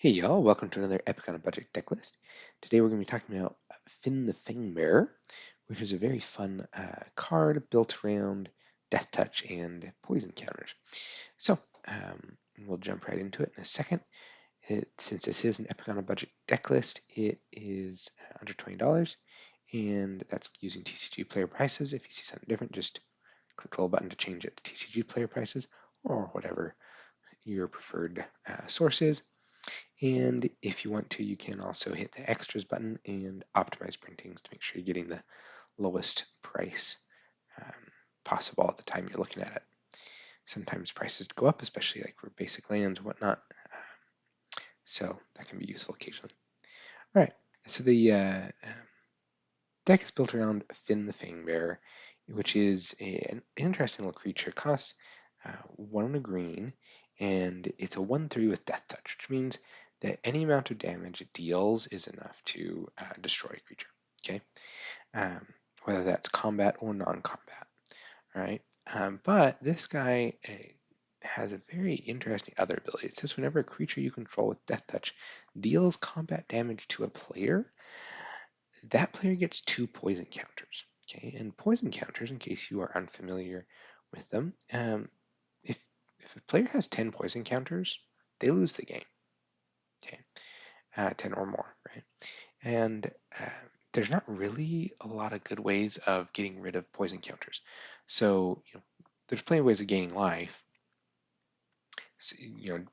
Hey y'all, welcome to another Epic on a Budget deck list. Today we're going to be talking about Fynn the Fangbearer, which is a very fun card built around Deathtouch and poison counters. So we'll jump right into it in a second. Since this is an Epic on a Budget deck list, it is under $20, and that's using TCG player prices. If you see something different, just click the little button to change it to TCG player prices or whatever your preferred source is. And if you want to, you can also hit the extras button and optimize printings to make sure you're getting the lowest price possible at the time you're looking at it. Sometimes prices go up, especially like for basic lands and whatnot. So that can be useful occasionally. All right, so the deck is built around Fynn the Fangbearer, which is an interesting little creature. It costs 1 and a green, and it's a 1/3 with Deathtouch, which means that any amount of damage it deals is enough to destroy a creature. Okay, whether that's combat or non-combat. All right, but this guy has a very interesting other ability. It says whenever a creature you control with Deathtouch deals combat damage to a player, that player gets 2 poison counters. Okay, and poison counters, in case you are unfamiliar with them, if a player has 10 poison counters, they lose the game. Okay, 10 or more, right? And there's not really a lot of good ways of getting rid of poison counters. So there's plenty of ways of gaining life. So,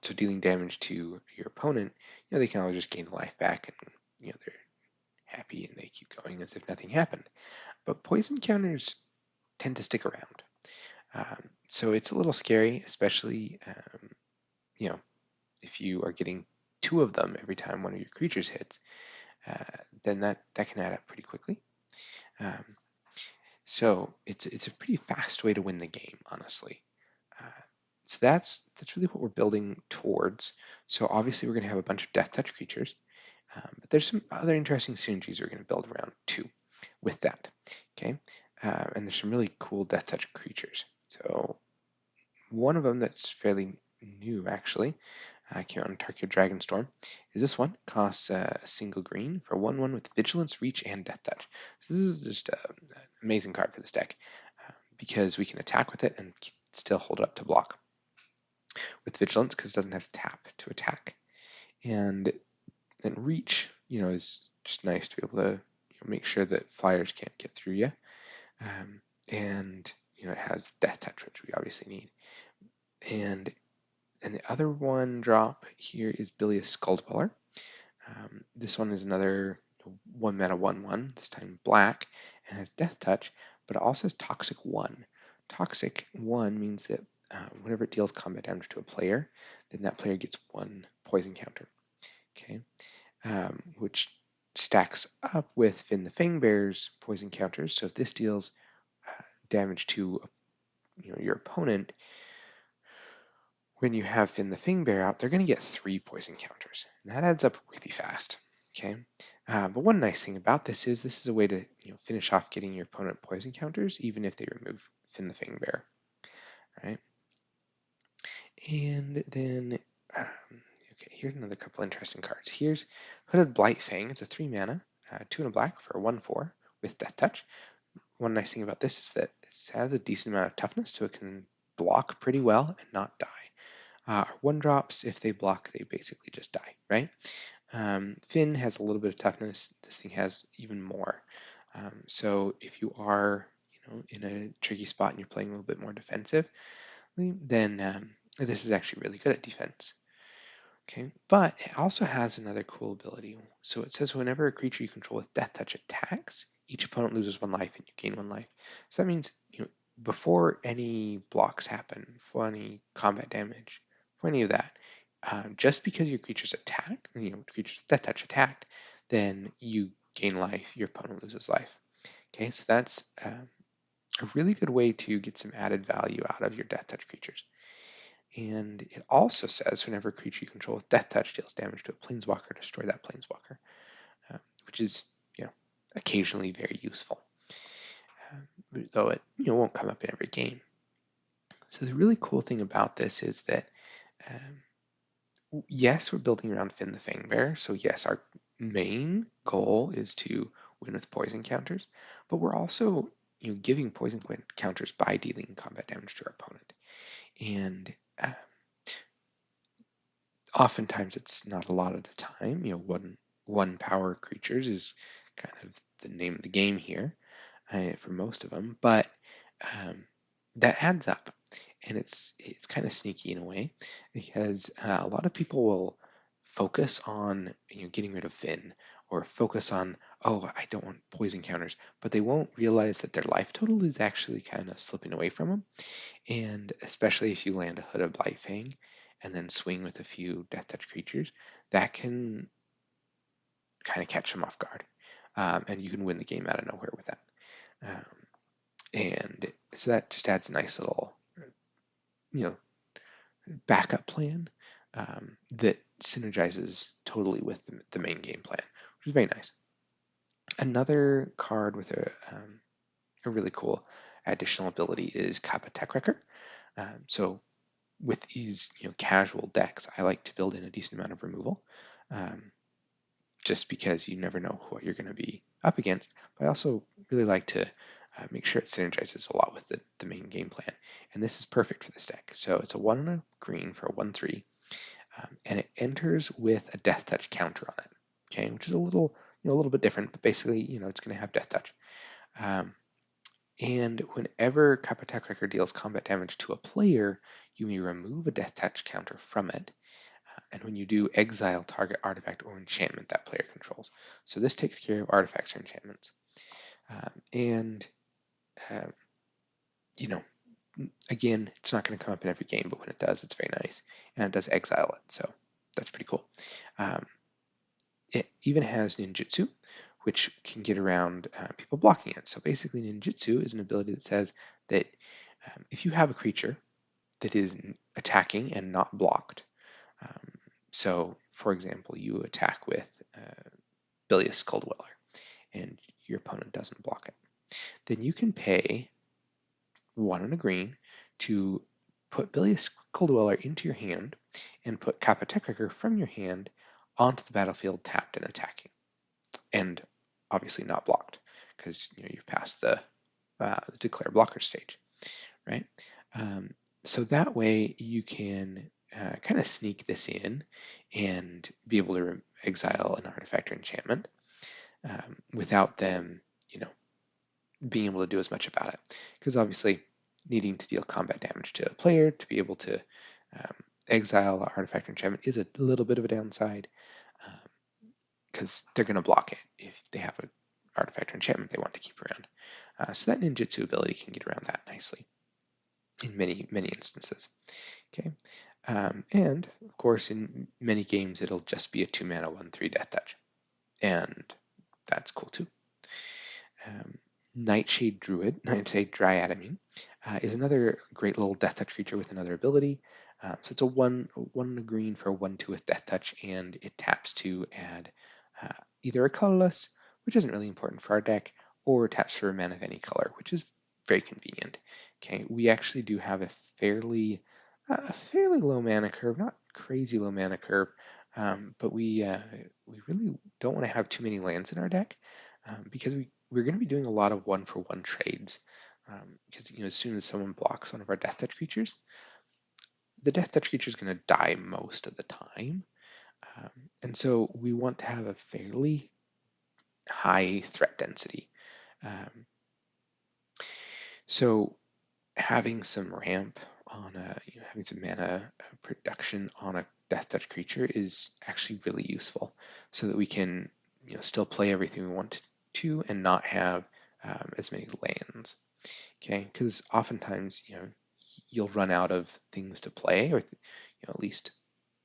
so dealing damage to your opponent, they can always just gain the life back, and they're happy and they keep going as if nothing happened. But poison counters tend to stick around. So it's a little scary, especially if you are getting 2 of them every time one of your creatures hits, then that can add up pretty quickly. So it's a pretty fast way to win the game, honestly. So that's really what we're building towards. So obviously we're going to have a bunch of Deathtouch creatures, but there's some other interesting synergies we're going to build around too with that. Okay, and there's some really cool Deathtouch creatures. So one of them that's fairly new, actually, came out in Tarkir Dragonstorm, is this one. Costs a single green for 1/1 with Vigilance, Reach, and Deathtouch. So this is just an amazing card for this deck because we can attack with it and still hold up to block with Vigilance because it doesn't have to tap to attack. And then Reach, is just nice to be able to make sure that flyers can't get through you. And it has Deathtouch, which we obviously need. And the other one drop here is Bilious Skulldweller. This one is another 1 mana 1/1, this time black, and has Deathtouch, but it also has Toxic 1. Toxic 1 means that whenever it deals combat damage to a player, then that player gets 1 poison counter. Okay, which stacks up with Fynn the Fangbearer's poison counters. So if this deals damage to your opponent, when you have Fynn the Fangbearer out, they're going to get 3 poison counters, and that adds up really fast. Okay, but one nice thing about this is a way to finish off getting your opponent poison counters, even if they remove Fynn the Fangbearer. Right, and then okay, here's another couple interesting cards. Here's Hooded Blightfang. It's a 3 mana, 2 and a black for a 1/4 with Deathtouch. One nice thing about this is that it has a decent amount of toughness, so it can block pretty well and not die. 1-drops, if they block, they basically just die, right? Fynn has a little bit of toughness. This thing has even more. So if you are, in a tricky spot and you're playing a little bit more defensive, then this is actually really good at defense. Okay, but it also has another cool ability. So it says whenever a creature you control with Deathtouch attacks, each opponent loses 1 life and you gain 1 life. So that means before any blocks happen, for any combat damage, for any of that, just because your creatures attack, creatures with Deathtouch attacked, then you gain life, your opponent loses life. Okay, so that's a really good way to get some added value out of your Deathtouch creatures. And it also says whenever a creature you control with Deathtouch deals damage to a planeswalker, destroy that planeswalker, which is occasionally very useful, though it won't come up in every game. So the really cool thing about this is that Yes, we're building around Fynn the Fangbearer, so yes, our main goal is to win with poison counters, but we're also giving poison counters by dealing combat damage to our opponent. And oftentimes it's not a lot at a time. One power creatures is kind of the name of the game here for most of them, but um, that adds up, and it's kind of sneaky in a way because a lot of people will focus on getting rid of Finn or focus on, oh, I don't want poison counters, but they won't realize that their life total is actually kind of slipping away from them. And especially if you land a Hood of Blightfang and then swing with a few Deathtouch creatures, that can kind of catch them off guard. And you can win the game out of nowhere with that. Um, and so that just adds a nice little, you know, backup plan that synergizes totally with the main game plan, which is very nice. Another card with a really cool additional ability is Kappa Tech Wrecker. So with these casual decks, I like to build in a decent amount of removal, um, just because you never know what you're going to be up against. But I also really like to make sure it synergizes a lot with the main game plan, and this is perfect for this deck. So it's a 1 and a green for a 1/3, and it enters with a Deathtouch counter on it. Okay, which is a little bit different, but basically it's going to have Deathtouch. And whenever Kappa Tech Wrecker deals combat damage to a player, you may remove a Deathtouch counter from it. And when you do, exile target artifact or enchantment that player controls. So this takes care of artifacts or enchantments. And, um, you know, again, it's not going to come up in every game, but when it does, it's very nice. And it does exile it, so that's pretty cool. It even has ninjutsu, which can get around people blocking it. So basically, ninjutsu is an ability that says that if you have a creature that is attacking and not blocked, so for example, you attack with Bilious Skuldweller and your opponent doesn't block it, then you can pay 1 and a green to put Bilious Skuldweller into your hand and put Kappa Tech Wrecker from your hand onto the battlefield tapped and attacking, and obviously not blocked because you've passed the declare blocker stage, right? So that way you can kind of sneak this in and be able to exile an artifact or enchantment without them, being able to do as much about it. Because obviously, needing to deal combat damage to a player to be able to exile an artifact or enchantment is a little bit of a downside because they're going to block it if they have an artifact or enchantment they want to keep around. So that ninjutsu ability can get around that nicely in many instances. Okay, and of course in many games it'll just be a 2-mana 1/3 Deathtouch, and that's cool too. Nightshade Dryad, is another great little Deathtouch creature with another ability. So it's a one green for 1/2 with Deathtouch, and it taps to add either a colorless, which isn't really important for our deck, or taps for a mana of any color, which is very convenient. Okay, we actually do have a fairly low mana curve, not crazy low mana curve, but we really don't want to have too many lands in our deck because we're going to be doing a lot of 1-for-1 trades. Because as soon as someone blocks one of our Deathtouch creatures, the Deathtouch creature is going to die most of the time. And so we want to have a fairly high threat density. So having some ramp on having some mana production on a Deathtouch creature is actually really useful, so that we can still play everything we want to and not have as many lands. Okay, because oftentimes you'll run out of things to play, or at least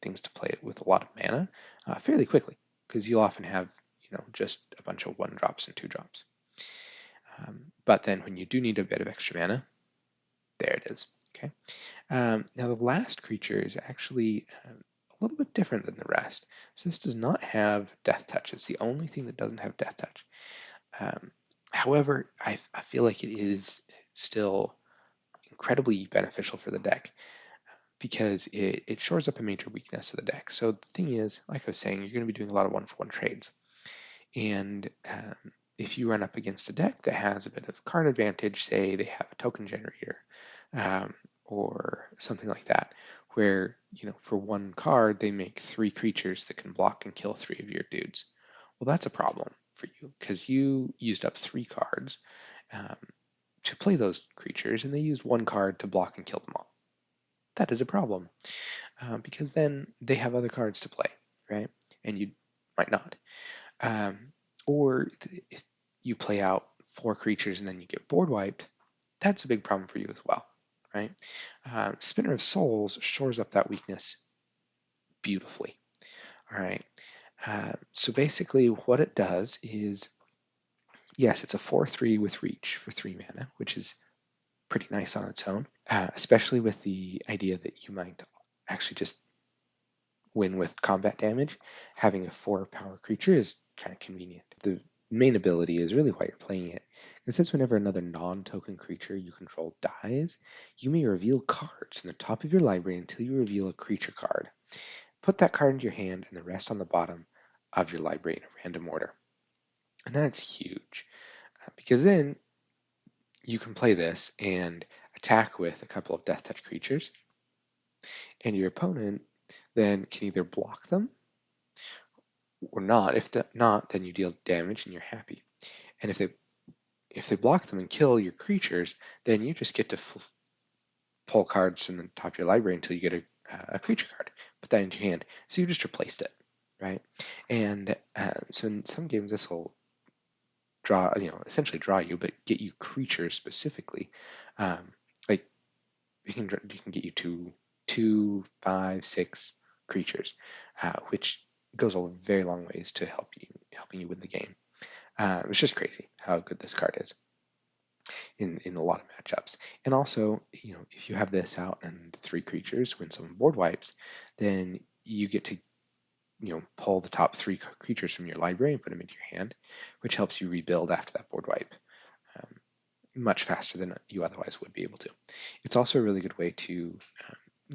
things to play with a lot of mana fairly quickly, because you'll often have just a bunch of 1-drops and 2-drops. But then when you do need a bit of extra mana, there it is. Okay. Now the last creature is actually a little bit different than the rest. So this does not have Deathtouch. It's the only thing that doesn't have Deathtouch. However, I feel like it is still incredibly beneficial for the deck. because it shores up a major weakness of the deck. So the thing is, like I was saying, you're going to be doing a lot of one-for-one trades. And if you run up against a deck that has a bit of card advantage, say they have a token generator um, or something like that, where, for one card, they make 3 creatures that can block and kill 3 of your dudes. Well, that's a problem for you because you used up 3 cards um, to play those creatures, and they used 1 card to block and kill them all. That is a problem because then they have other cards to play, right? And you might not. Um, or if you play out 4 creatures and then you get board wiped, that's a big problem for you as well, right? Spinner of Souls shores up that weakness beautifully. All right. So basically, what it does is, yes, it's a 4/3 with reach for 3 mana, which is pretty nice on its own, especially with the idea that you might actually just win with combat damage. Having a 4 power creature is kind of convenient. The main ability is really why you're playing it. It says whenever another non-token creature you control dies, you may reveal cards in the top of your library until you reveal a creature card. Put that card into your hand and the rest on the bottom of your library in a random order. And that's huge because then you can play this and attack with a couple of Deathtouch creatures, and your opponent then can either block them or not. If not, then you deal damage and you're happy. And if they block them and kill your creatures, then you just get to pull cards from the top of your library until you get a creature card. Put that into your hand. So you just replaced it, right? And so in some games, this will essentially draw you, but get you creatures specifically. Like you can get you to 2, 5, 6 creatures, which goes a very long ways to helping you win the game. It's just crazy how good this card is in a lot of matchups. And also, if you have this out and 3 creatures when someone board wipes, then you get to pull the top 3 creatures from your library and put them into your hand, which helps you rebuild after that board wipe much faster than you otherwise would be able to. It's also a really good way to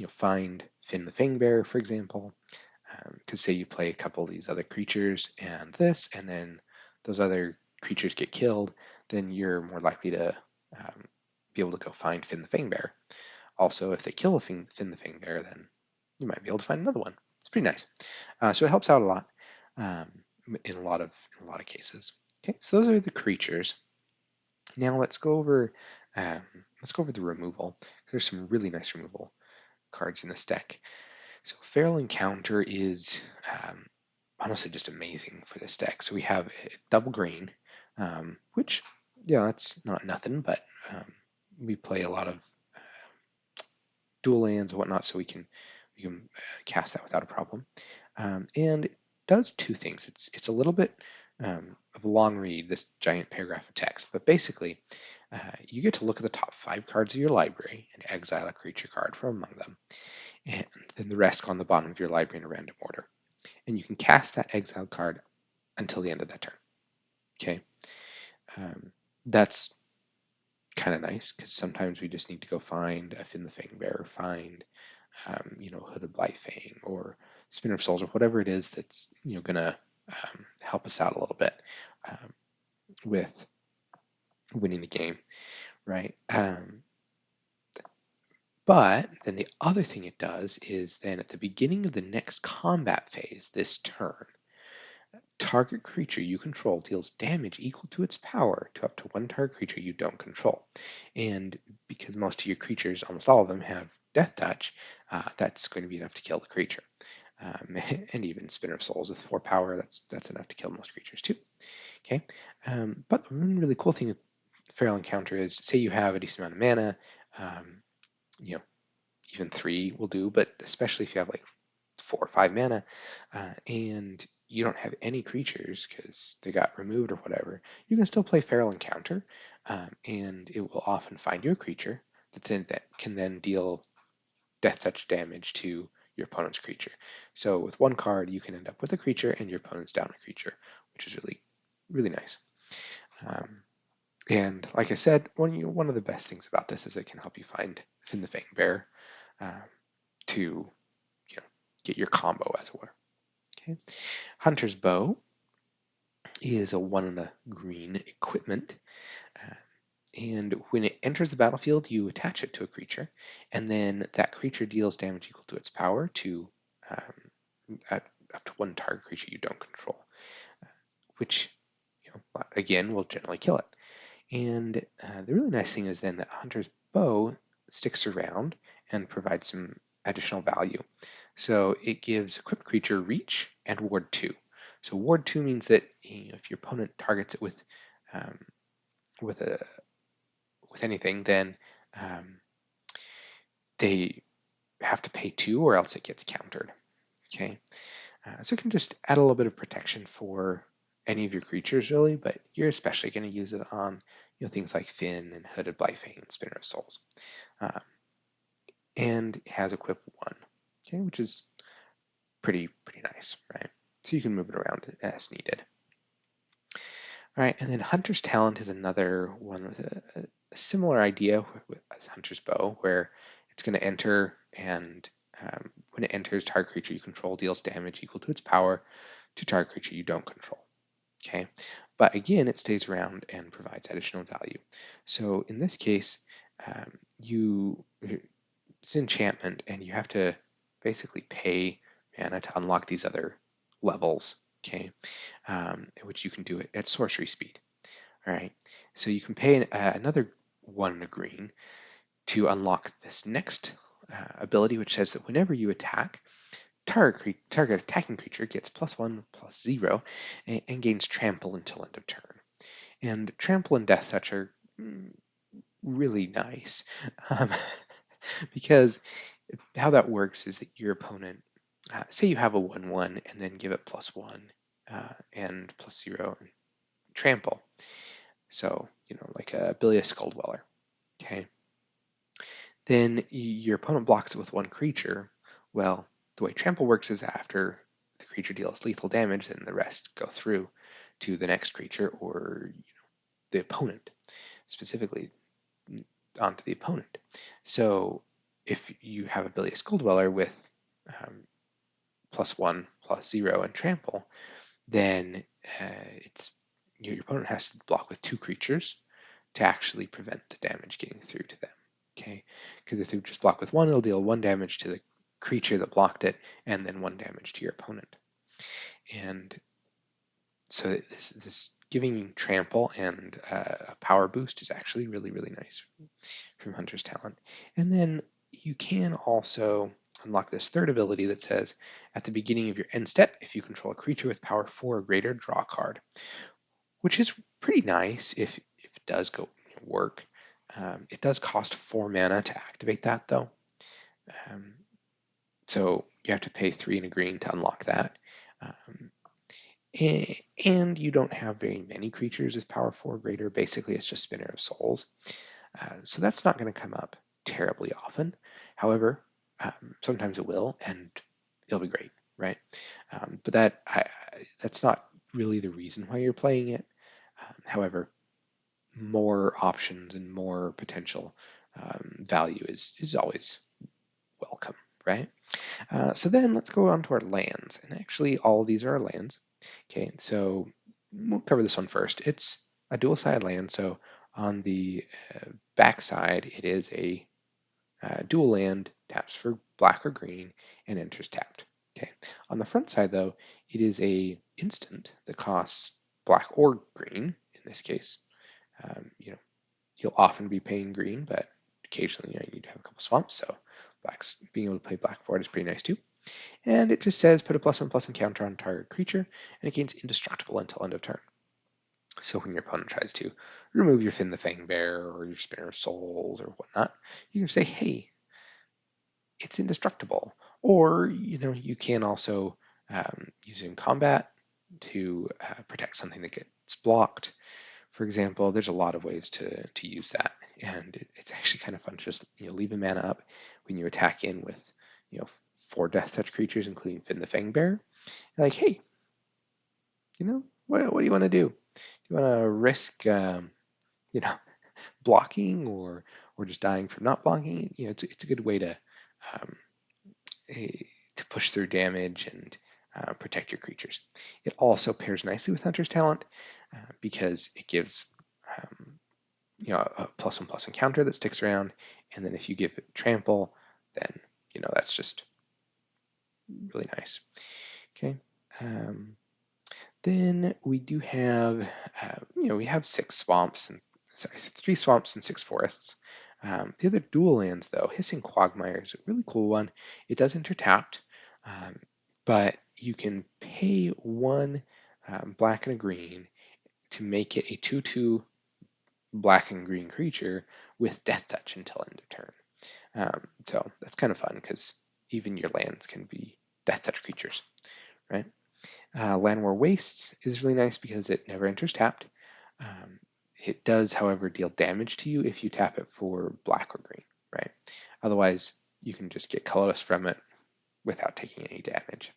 find Fynn the Fangbearer, for example, because say you play a couple of these other creatures and this, and then those other creatures get killed, then you're more likely to be able to go find Fynn the Fangbearer. Also, if they kill a Fynn the Fangbearer, then you might be able to find another one. It's pretty nice. So it helps out a lot in a lot of cases. Okay, so those are the creatures. Now let's go over the removal. There's some really nice removal cards in this deck. So Feral Encounter is honestly just amazing for this deck. So we have a double green, which, yeah, that's not nothing, but we play a lot of dual lands and whatnot, so we can cast that without a problem. And it does 2 things. It's a little bit of a long read, this giant paragraph of text, but basically you get to look at the top 5 cards of your library and exile a creature card from among them, and then the rest go on the bottom of your library in a random order. And you can cast that exiled card until the end of that turn. Okay, that's kind of nice because sometimes we just need to go find a Fynn the Fangbearer, find Hooded Blightfang or Spinner of Souls or whatever it is that's gonna help us out a little bit with winning the game, right? But then the other thing it does is then at the beginning of the next combat phase this turn, target creature you control deals damage equal to its power to up to 1 target creature you don't control. And because most of your creatures, almost all of them, have Deathtouch, that's going to be enough to kill the creature. And even Spinner of Souls with 4 power, that's enough to kill most creatures too. Okay, but the really cool thing with Feral Encounter is, say you have a decent amount of mana, even 3 will do, but especially if you have like 4 or 5 mana, and you don't have any creatures because they got removed or whatever, you can still play Feral Encounter, and it will often find your creature that can then deal Deathtouch damage to your opponent's creature. So with 1 card, you can end up with a creature and your opponent's down a creature, which is really, really nice. And like I said, one of the best things about this is it can help you find Fynn the Fangbearer. to get your combo, as it were. Okay. Hunter's Bow is a 1 and a green equipment. And when it enters the battlefield, you attach it to a creature, and then that creature deals damage equal to its power to up to one target creature you don't control, which again will generally kill it. And the really nice thing is then that Hunter's Bow sticks around and provides some additional value. So it gives equipped creature reach and ward 2. So ward 2 means that if your opponent targets it with with a with anything, then they have to pay 2 or else it gets countered. Okay, so it can just add a little bit of protection for any of your creatures, really, but you're especially going to use it on things like Fynn and Hooded Blightfang and Spinner of Souls. And it has equip 1, okay, which is pretty nice, right? So you can move it around as needed. All right, and then Hunter's Talent is another one with a similar idea with Hunter's Bow, where it's going to enter, and when it enters, target creature you control deals damage equal to its power to target creature you don't control. Okay, but again, it stays around and provides additional value. So in this case, it's enchantment, and you have to basically pay mana to unlock these other levels. Okay, which you can do it at sorcery speed. All right, so you can pay another 1 and a green to unlock this next ability, which says that whenever you attack, target attacking creature gets +1/+0 and gains trample until end of turn. And trample and Deathtouch are really nice because how that works is that your opponent, say you have a 1/1 and then give it +1 and +0 and trample. So, like a Bilious Skulldweller. Okay. Then your opponent blocks it with 1 creature. Well, the way trample works is after the creature deals lethal damage, then the rest go through to the next creature or the opponent, specifically onto the opponent. So if you have a Bilious Skulldweller with +1/+0 and trample, then your opponent has to block with 2 creatures to actually prevent the damage getting through to them. Okay, because if they just block with 1, it'll deal 1 damage to the creature that blocked it, and then 1 damage to your opponent. And so this giving trample and a power boost is actually really nice from Hunter's Talent. And then you can also unlock this third ability that says, at the beginning of your end step, if you control a creature with power 4 or greater, draw a card, which is pretty nice if it does work. It does cost 4 mana to activate that, though. So you have to pay 3 and a green to unlock that. And you don't have very many creatures with power 4 or greater. Basically, it's just Spinner of Souls. So that's not going to come up terribly often. However, sometimes it will, and it'll be great, right? But that's not really the reason why you're playing it. However, more options and more potential value is always welcome, right? So then let's go on to our lands. And actually, all of these are our lands. Okay, so we'll cover this one first. It's a dual-sided land, so on the back side, it is a dual land, taps for black or green, and enters tapped. Okay. On the front side, though, it is a instant that costs black or green. In this case, you'll often be paying green, but occasionally you need to have a couple swamps. So being able to play black for it is pretty nice too. And it just says put a +1/+1 counter on target creature, and it gains indestructible until end of turn. So when your opponent tries to remove your Fynn the Fangbearer or your Spinner of Souls or whatnot, you can say, hey, it's indestructible. Or, you can also use it in combat to protect something that gets blocked. For example, there's a lot of ways to use that. And it's actually kind of fun to just leave a mana up when you attack in with 4 Deathtouch creatures, including Fynn the Fangbearer. You're like, hey, what do you want to do? Do you want to risk blocking or just dying from not blocking? It's a good way to to push through damage and protect your creatures. It also pairs nicely with Hunter's Talent because it gives a +1/+1 counter that sticks around, and then if you give it trample, then that's just really nice. Okay. Then we do have, we have 3 swamps and 6 forests. The other dual lands, though, Hissing Quagmire is a really cool one. It does enter tapped, but you can pay 1 black and a green to make it a 2/2 black and green creature with Deathtouch until end of turn. So that's kind of fun because even your lands can be Deathtouch creatures, right? Land War Wastes is really nice because it never enters tapped. It does, however, deal damage to you if you tap it for black or green, right? Otherwise, you can just get colorless from it without taking any damage.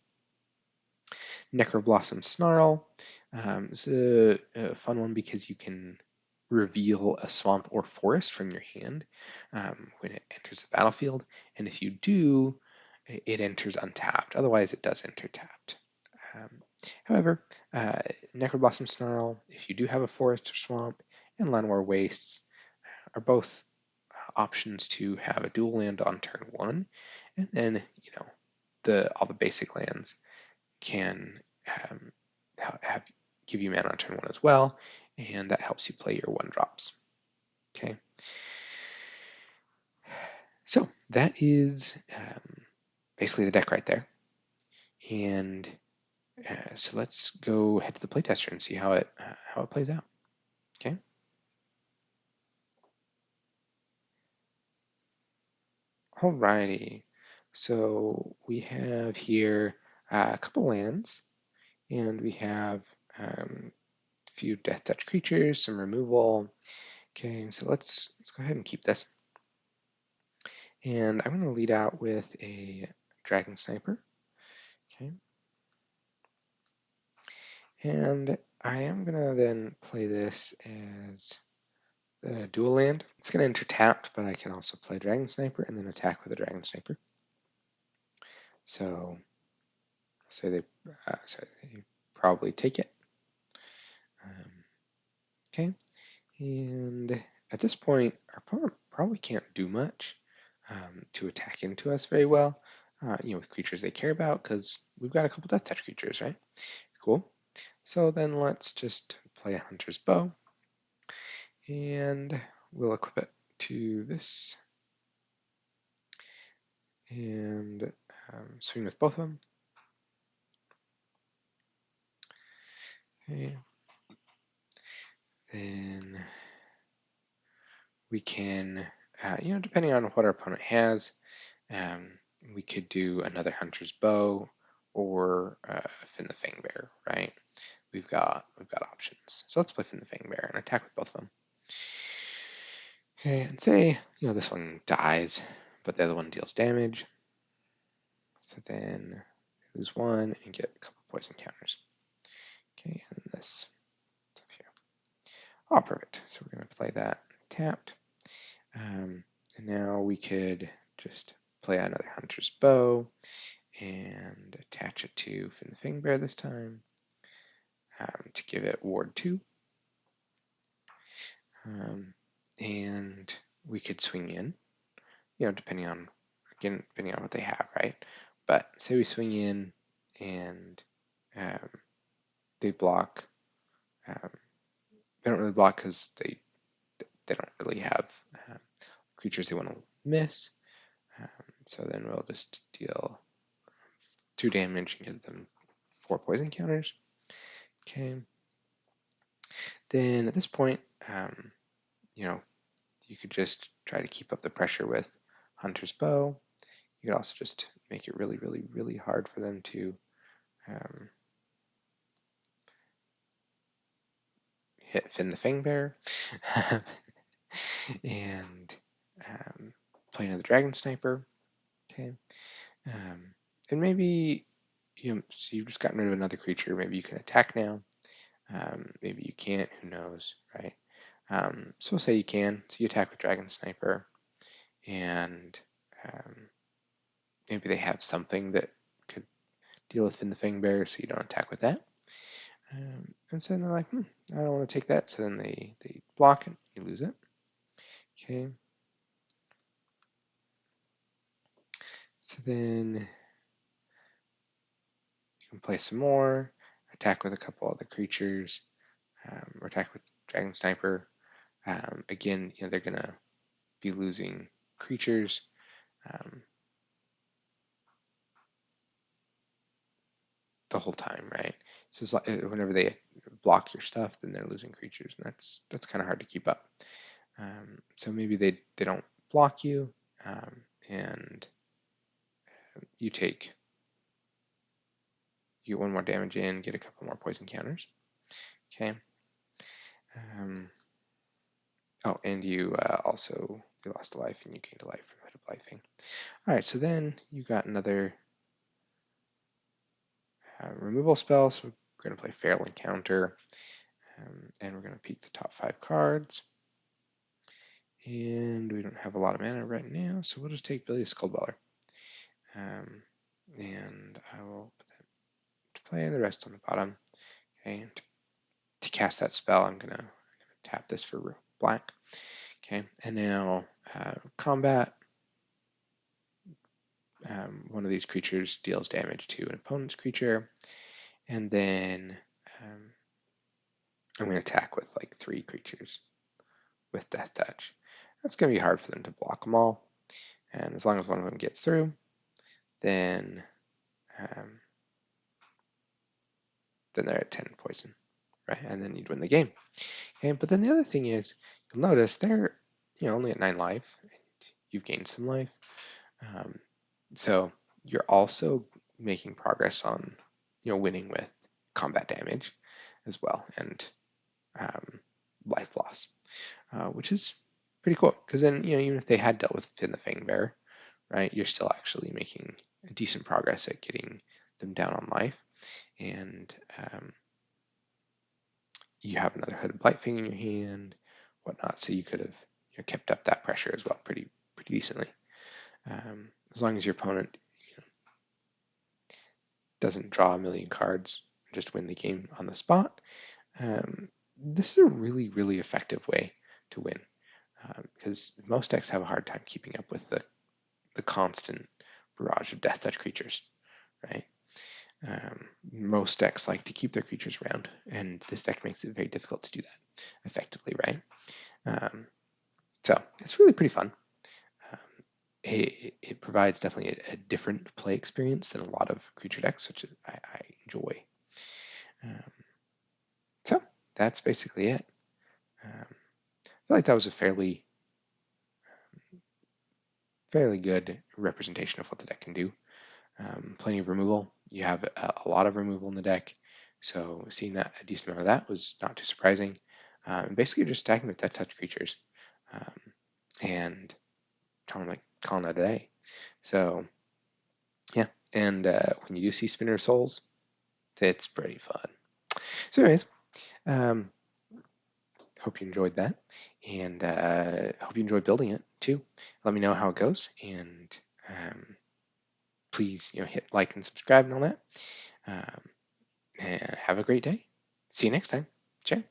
Necroblossom Snarl is a fun one because you can reveal a swamp or forest from your hand when it enters the battlefield, and if you do, it enters untapped. Otherwise, it does enter tapped. However, Necroblossom Snarl, if you do have a forest or swamp, and Land War Wastes are both options to have a dual land on turn 1, and then all the basic lands can give you mana on turn 1 as well, and that helps you play your 1-drops. Okay, so that is basically the deck right there, and so let's go head to the playtester and see how it plays out. Okay. Alrighty, so we have here a couple lands, and we have a few Deathtouch creatures, some removal. Okay, so let's go ahead and keep this. And I'm going to lead out with a Dragon Sniper. Okay, and I am going to then play this as the dual land. It's going to enter tapped, but I can also play Dragon Sniper and then attack with a Dragon Sniper. So say they probably take it. Okay, and at this point, our opponent probably can't do much to attack into us very well, with creatures they care about, because we've got a couple Deathtouch creatures, right? Cool. So then let's just play a Hunter's Bow, and we'll equip it to this, and swing with both of them. Okay. Then we can, depending on what our opponent has, we could do another Hunter's Bow or Fynn the Fangbearer, right? We've got options. So let's play Fynn the Fangbearer and attack with both of them. Okay, and say this one dies, but the other one deals damage. So then lose 1 and get a couple poison counters. Okay, and this stuff here. Oh, perfect. So we're going to play that tapped. And now we could just play another Hunter's Bow and attach it to Fynn the Fangbearer this time to give it Ward 2. And we could swing in, depending on what they have, right? But say we swing in and they block. They don't really block because they don't really have creatures they want to miss. So then we'll just deal 2 damage and give them 4 poison counters. Okay. Then at this point, you could just try to keep up the pressure with Hunter's Bow. You could also just make it really, really, really hard for them to hit Fynn the Fangbearer and play another Dragon Sniper. Okay, and maybe so you've just gotten rid of another creature. Maybe you can attack now. Maybe you can't. Who knows, right? So we'll say you can. So you attack with Dragon Sniper, and maybe they have something that could deal with Fynn the Fangbearer, so you don't attack with that. And so they're like, I don't want to take that. So then they block it, you lose it. Okay. So then you can play some more, attack with a couple other creatures, or attack with Dragon Sniper. Again, they're gonna be losing creatures. The whole time, right? So it's like whenever they block your stuff, then they're losing creatures, and that's kind of hard to keep up. So maybe they don't block you, and you get one more damage in, get a couple more poison counters. Okay. Oh, and you also you lost a life and you gained a life from a Blightfang. All right, so then you got another removal spell. So we're going to play Feral Encounter, and we're going to peek the top 5 cards. And we don't have a lot of mana right now, so we'll just take Bilious Skullbeller. And I will put that to play, the rest on the bottom. Okay, to cast that spell, I'm gonna tap this for black. Okay, and now combat. One of these creatures deals damage to an opponent's creature, and then I'm going to attack with like 3 creatures with Deathtouch. That's going to be hard for them to block them all, and as long as one of them gets through, then they're at 10 poison, right? And then you'd win the game. Okay, but then the other thing is, you'll notice they're only at 9 life, and you've gained some life. So you're also making progress on winning with combat damage as well, and life loss, which is pretty cool. Because then even if they had dealt with Fynn the Fangbearer, right, you're still actually making a decent progress at getting them down on life, and you have another hooded Blightfang in your hand, whatnot. So you could have kept up that pressure as well pretty decently, as long as your opponent doesn't draw a million cards, just win the game on the spot. This is a really effective way to win, because most decks have a hard time keeping up with the constant barrage of Deathtouch creatures, right? Most decks like to keep their creatures around, and this deck makes it very difficult to do that effectively, right? So it's really pretty fun. It provides definitely a different play experience than a lot of creature decks, which I enjoy. So that's basically it. I feel like that was a fairly good representation of what the deck can do. Plenty of removal. You have a lot of removal in the deck, so seeing that a decent amount of that was not too surprising. Basically, just stacking with Deathtouch creatures, and calling it a day. So yeah, and when you do see Spinner Souls, it's pretty fun. So anyways, hope you enjoyed that, and hope you enjoyed building it too. Let me know how it goes, and please hit like and subscribe and all that. And have a great day. See you next time. Ciao.